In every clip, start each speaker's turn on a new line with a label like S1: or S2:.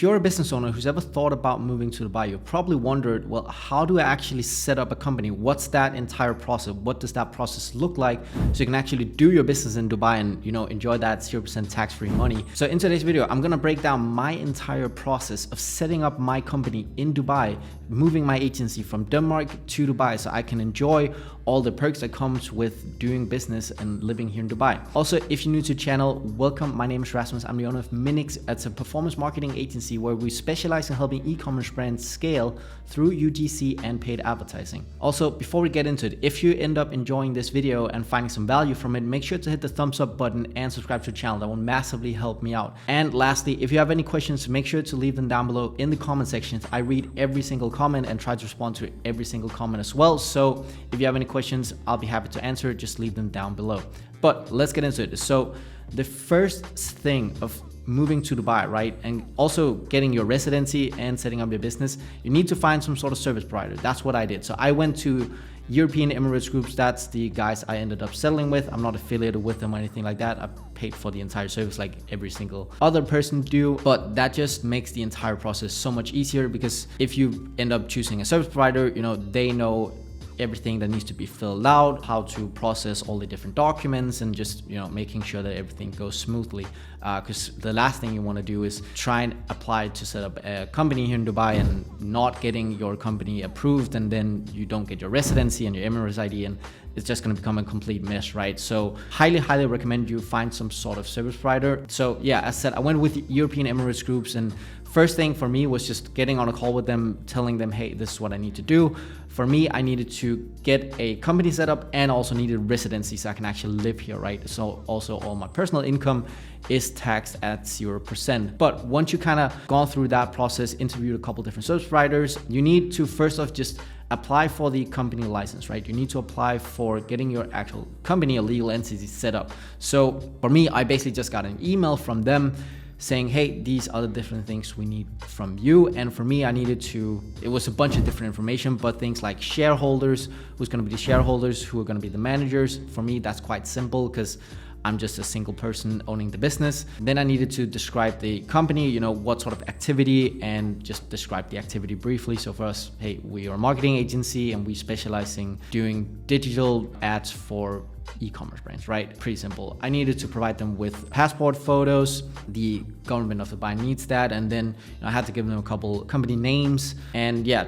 S1: you're a business owner who's ever thought about moving to Dubai, you've probably wondered, well, how do I actually set up a company? What's that entire process? What does that process look like? So you can actually do your business in Dubai and, enjoy that 0% tax-free money. So in today's video, I'm gonna break down my entire process of setting up my company in Dubai, moving my agency from Denmark to Dubai so I can enjoy all the perks that comes with doing business and living here in Dubai. Also, if you're new to the channel, welcome. My name is Rasmus. I'm the owner of Minix. It's a performance marketing agency where we specialize in helping e-commerce brands scale through UGC and paid advertising. Also, before we get into it, if you end up enjoying this video and finding some value from it, make sure to hit the thumbs up button and subscribe to the channel. That will massively help me out. And lastly, if you have any questions, make sure to leave them down below in the comment sections. I read every single comment and try to respond to every single comment as well. So if you have any questions, I'll be happy to answer. Just leave them down below. But let's get into it. So the first thing of moving to Dubai, right, and also getting your residency and setting up your business, you need to find some sort of service provider. That's what I did. So I went to European Emirates Groups. That's the guys I ended up settling with. I'm not affiliated with them or anything like that. I paid for the entire service like every single other person do, but that just makes the entire process so much easier, because if you end up choosing a service provider, they know everything that needs to be filled out, how to process all the different documents, and just making sure that everything goes smoothly, because the last thing you want to do is try and apply to set up a company here in Dubai and not getting your company approved, and then you don't get your residency and your Emirates ID, and it's just going to become a complete mess, right? So highly recommend you find some sort of service provider. So yeah, as I said, I went with European Emirates Groups, and first thing for me was just getting on a call with them, telling them, hey, this is what I need to do. For me, I needed to get a company set up and also needed residency so I can actually live here, right? So also all my personal income is taxed at 0%. But once you kind of gone through that process, interviewed a couple different service providers, you need to first off just apply for the company license, right? You need to apply for getting your actual company, a legal entity set up. So for me, I basically just got an email from them saying, hey, these are the different things we need from you. And for me, it was a bunch of different information, but things like shareholders, who's going to be the shareholders, who are going to be the managers. For me, that's quite simple because I'm just a single person owning the business. Then I needed to describe the company, what sort of activity, and just describe the activity briefly. So for us, hey, we are a marketing agency and we specialize in doing digital ads for e-commerce brands, right? Pretty simple. I needed to provide them with passport photos. The government of Dubai needs that. And then I had to give them a couple company names. And yeah,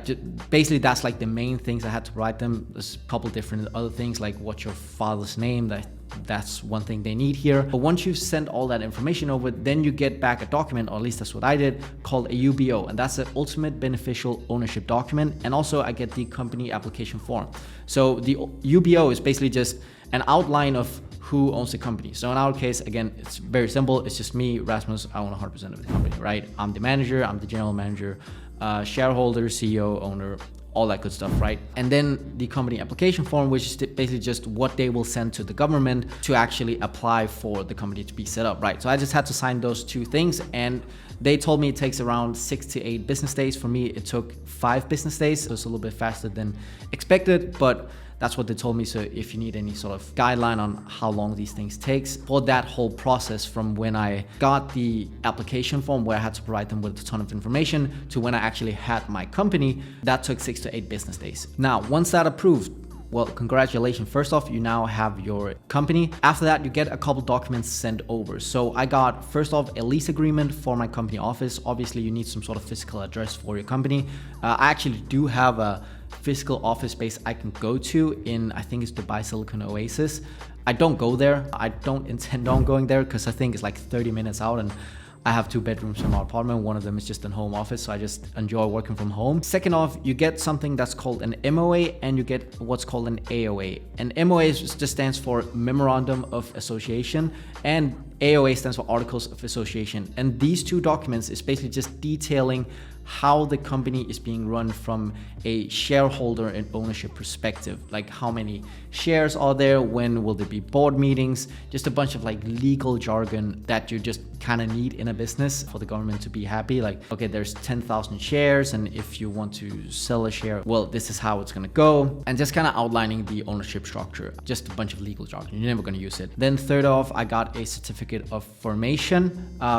S1: basically that's like the main things I had to provide them. There's a couple different other things like what's your father's name. That's one thing they need here. But once you've sent all that information over, then you get back a document, or at least that's what I did, called a UBO. And that's an ultimate beneficial ownership document. And also I get the company application form. So the UBO is basically just an outline of who owns the company. So in our case, again, it's very simple. It's just me, Rasmus. I own 100% of the company, right? I'm the manager, I'm the general manager, shareholder, CEO, owner, all that good stuff, right? And then the company application form, which is basically just what they will send to the government to actually apply for the company to be set up, right? So I just had to sign those two things, and they told me it takes around 6 to 8 business days. For me, it took 5 business days. So it's a little bit faster than expected, but that's what they told me. So if you need any sort of guideline on how long these things takes for that whole process, from when I got the application form where I had to provide them with a ton of information to when I actually had my company, that took 6 to 8 business days. Now, once that approved, well, congratulations. First off, you now have your company. After that, you get a couple documents sent over. So I got, first off, a lease agreement for my company office. Obviously, you need some sort of physical address for your company. I actually do have a physical office space I can go to in, I think it's Dubai Silicon Oasis. I don't go there. I don't intend on going there because I think it's like 30 minutes out, and I have 2 bedrooms in my apartment. One of them is just a home office, so I just enjoy working from home. Second off, you get something that's called an MOA, and you get what's called an AOA. And MOA just stands for Memorandum of Association, and AOA stands for Articles of Association. And these two documents is basically just detailing how the company is being run from a shareholder and ownership perspective. Like how many shares are there, when will there be board meetings, just a bunch of like legal jargon that you just kind of need in a business for the government to be happy. Like, okay, there's 10,000 shares, and if you want to sell a share, well, this is how it's gonna go. And just kind of outlining the ownership structure, just a bunch of legal jargon. You're never gonna use it. Then third off, I got a certificate certificate of formation,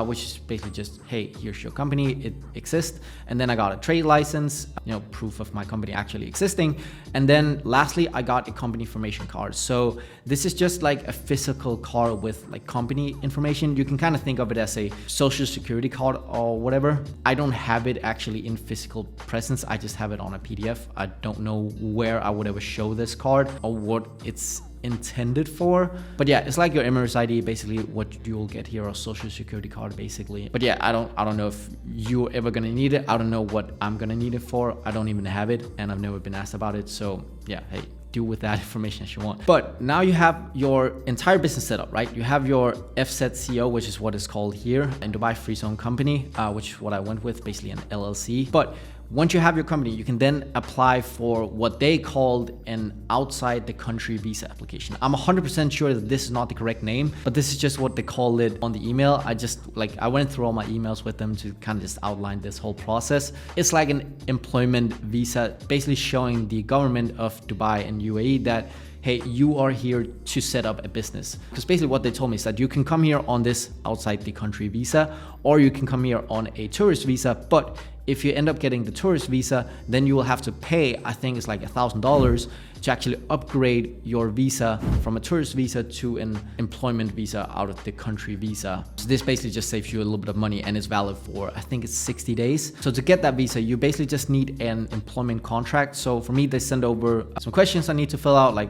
S1: which is basically just, hey, here's your company, it exists. And then I got a trade license, proof of my company actually existing. And then lastly, I got a company formation card. So this is just like a physical card with like company information. You can kind of think of it as a social security card or whatever. I don't have it actually in physical presence. I just have it on a PDF. I don't know where I would ever show this card or what it's intended for, but yeah, it's like your Emirates ID, basically what you'll get here, or social security card basically. But yeah, I don't know if you're ever gonna need it. I don't know what I'm gonna need it for. I don't even have it, and I've never been asked about it. So yeah, hey, do with that information as you want. But now you have your entire business set up, right? You have your FZCO, which is what it's called here in Dubai, free zone company, which is what I went with, basically an LLC. But once you have your company, you can then apply for what they called an outside the country visa application. I'm 100% sure that this is not the correct name, but this is just what they called it on the email. I went through all my emails with them to kind of just outline this whole process. It's like an employment visa, basically showing the government of Dubai and UAE that, hey, you are here to set up a business. Because basically what they told me is that you can come here on this outside the country visa, or you can come here on a tourist visa. But if you end up getting the tourist visa, then you will have to pay, I think it's like $1,000 to actually upgrade your visa from a tourist visa to an employment visa out of the country visa. So this basically just saves you a little bit of money, and it's valid for, I think it's 60 days. So to get that visa, you basically just need an employment contract. So for me, they send over some questions I need to fill out, like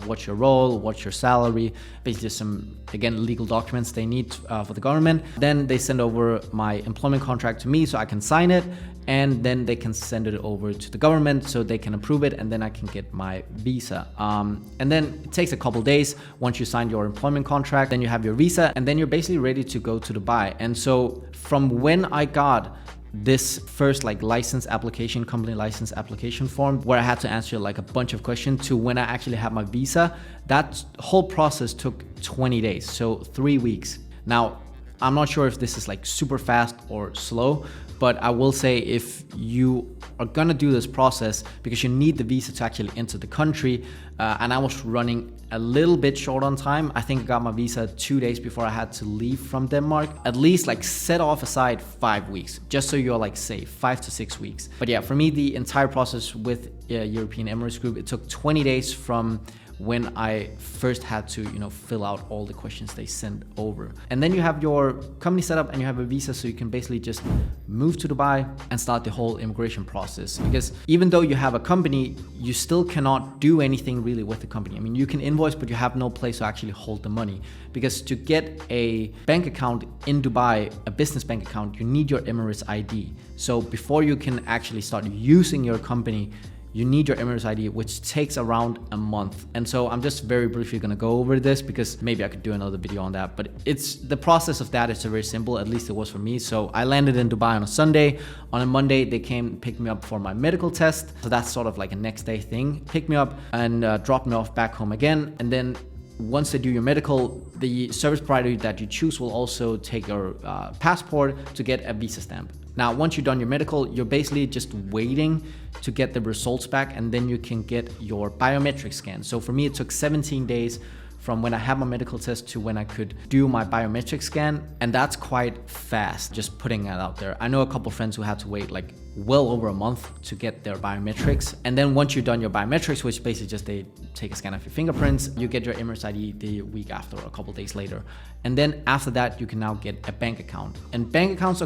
S1: what's your role, what's your salary, basically just some, again, legal documents they need for the government. Then they send over my employment contract to me so I can sign it, and then they can send it over to the government so they can approve it, and then I can get my visa. And then it takes a couple days. Once you sign your employment contract, then you have your visa, and then you're basically ready to go to Dubai. And so from when I got this first license application, company license application form, where I had to answer like a bunch of questions, to when I actually had my visa, that whole process took 20 days, so 3 weeks. Now, I'm not sure if this is like super fast or slow, but I will say if you are gonna do this process, because you need the visa to actually enter the country, and I was running a little bit short on time. I think I got my visa 2 days before I had to leave from Denmark. At least set off aside 5 weeks, just so you're safe, 5 to 6 weeks. But yeah, for me, the entire process with European Emirates Group, it took 20 days from when I first had to, fill out all the questions they sent over. And then you have your company set up and you have a visa, so you can basically just move to Dubai and start the whole immigration process. Because even though you have a company, you still cannot do anything really with the company. I mean, you can invoice, but you have no place to actually hold the money. Because to get a bank account in Dubai, a business bank account, you need your Emirates ID. So before you can actually start using your company, you need your Emirates ID, which takes around a month. And so I'm just very briefly gonna go over this, because maybe I could do another video on that, but it's the process of that is very simple, at least it was for me. So I landed in Dubai on a Sunday. On a Monday, they came pick me up for my medical test. So that's sort of like a next day thing. Pick me up and drop me off back home again. And then once they do your medical, the service provider that you choose will also take your passport to get a visa stamp. Now, once you've done your medical, you're basically just waiting to get the results back, and then you can get your biometric scan. So for me, it took 17 days from when I had my medical test to when I could do my biometric scan, and that's quite fast, just putting that out there. I know a couple friends who had to wait well over a month to get their biometrics. And then once you've done your biometrics, which basically just they take a scan of your fingerprints, you get your Emirates ID the week after, or a couple days later. And then after that, you can now get a bank account. And bank accounts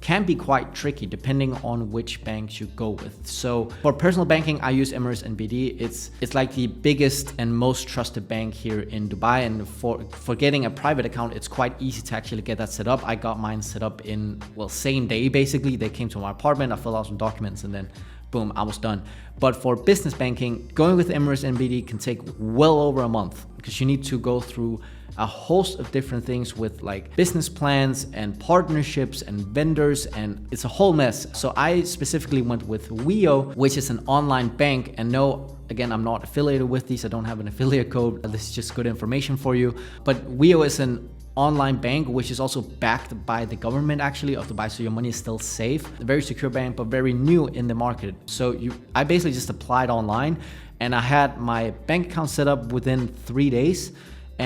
S1: can be quite tricky depending on which banks you go with. So for personal banking, I use Emirates NBD. It's like the biggest and most trusted bank here in Dubai. And for getting a private account, it's quite easy to actually get that set up. I got mine set up in, same day basically. They came to my apartment, I filled out some documents, and then boom, I was done. But for business banking, going with Emirates NBD can take well over a month, because you need to go through a host of different things with business plans and partnerships and vendors, and it's a whole mess. So I specifically went with Weo, which is an online bank. And no, again, I'm not affiliated with these. I don't have an affiliate code. This is just good information for you. But Weo is an online bank, which is also backed by the government actually of Dubai, so your money is still safe. A very secure bank, but very new in the market. So I basically just applied online, and I had my bank account set up within 3 days.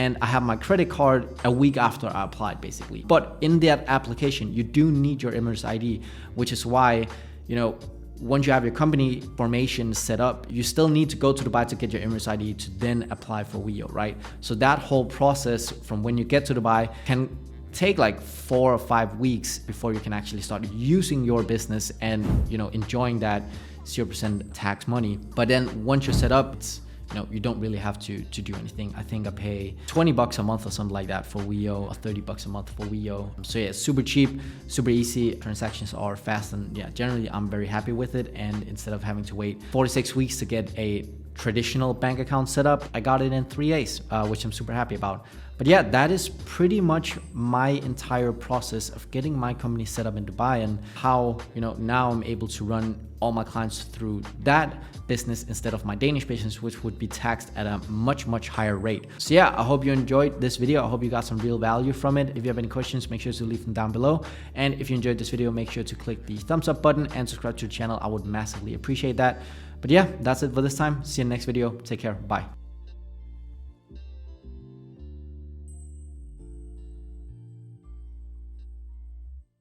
S1: and I have my credit card a week after I applied, basically. But in that application, you do need your eMERGE ID, which is why, once you have your company formation set up, you still need to go to Dubai to get your eMERGE ID to then apply for WIO, right? So that whole process from when you get to Dubai can take like 4 or 5 weeks before you can actually start using your business and, enjoying that 0% tax money. But then once you're set up, it's, you don't really have to do anything. I think I pay $20 a month or something like that for WIO, or $30 a month for WIO. So yeah, it's super cheap, super easy. Transactions are fast, and yeah, generally I'm very happy with it. And instead of having to wait 4 to 6 weeks to get a traditional bank account set up, I got it in 3 days, which I'm super happy about. But yeah, that is pretty much my entire process of getting my company set up in Dubai, and how, now I'm able to run all my clients through that business instead of my Danish business, which would be taxed at a much, much higher rate. So yeah, I hope you enjoyed this video. I hope you got some real value from it. If you have any questions, make sure to leave them down below. And if you enjoyed this video, make sure to click the thumbs up button and subscribe to the channel. I would massively appreciate that. But yeah, that's it for this time. See you in the next video. Take care. Bye.